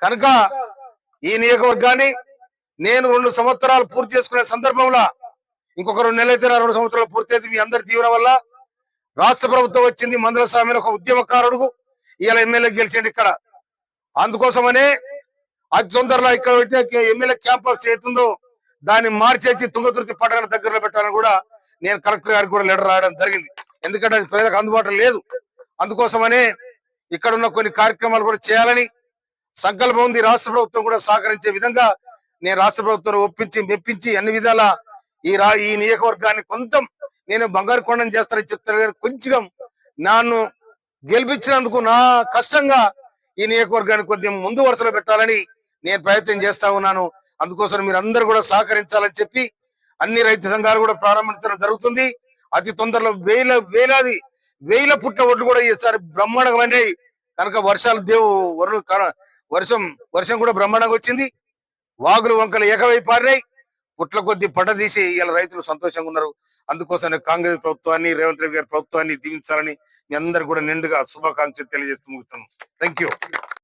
కనుక ఈ నియోజకవర్గాన్ని నేను 2 సంవత్సరాలు పూర్తి చేసుకునే సందర్భంలో ఇంకొక 2 నెలలైతే 2 సంవత్సరాలు పూర్తి అయితే మీ అందరి దీవెన వల్ల రాష్ట్ర ప్రభుత్వం వచ్చింది. మందుల స్వామి ఒక ఉద్యమకారుడు ఇలా ఎమ్మెల్యే గెలిచిండు ఇక్కడ. అందుకోసమనే అతి తొందరలో ఇక్కడ పెట్టిన ఎమ్మెల్యే క్యాంపస్ చేతుందో దాన్ని మార్చేసి తుంగతుర్తి పట్టణ దగ్గరలో పెట్టాలని కూడా నేను కలెక్టర్ గారికి కూడా లెటర్ రాయడం జరిగింది. ఎందుకంటే అది ప్రజలకు అందుబాటులో లేదు. అందుకోసమనే ఇక్కడ ఉన్న కొన్ని కార్యక్రమాలు కూడా చేయాలని సంకల్పం ఉంది. రాష్ట్ర ప్రభుత్వం కూడా సహకరించే విధంగా నేను రాష్ట్ర ప్రభుత్వం ఒప్పించి మెప్పించి అన్ని విధాల ఈ నియోజకవర్గాన్ని కొంచెం నేను బంగారు కొండని చేస్తానని చెప్తాను. కొంచెం నన్ను గెలిపించినందుకు నా కష్టంగా ఈ నియోజకవర్గాన్ని కొద్దిగా ముందు వరుసలో పెట్టాలని నేను ప్రయత్నం చేస్తా ఉన్నాను. అందుకోసం మీరు అందరూ కూడా సహకరించాలని చెప్పి అన్ని రైతు సంఘాలు కూడా ప్రారంభించడం జరుగుతుంది. అతి తొందరలో వేల పుట్ల ఒడ్లు కూడా ఈసారి బ్రహ్మాండంగా అయినాయి. కనుక వర్షం కూడా బ్రహ్మాండంగా వచ్చింది. వాగులు వంకలు ఏకవై పారినాయి. పుట్ల కొద్ది పడ్డ తీసి ఇలా రైతులు సంతోషంగా ఉన్నారు. అందుకోసం కాంగ్రెస్ ప్రభుత్వాన్ని రేవంత్ రెడ్డి గారి ప్రభుత్వాన్ని దీవించాలని మీ అందరు కూడా నిండుగా శుభాకాంక్షలు తెలియజేస్తూ ముగిస్తాను. Thank you.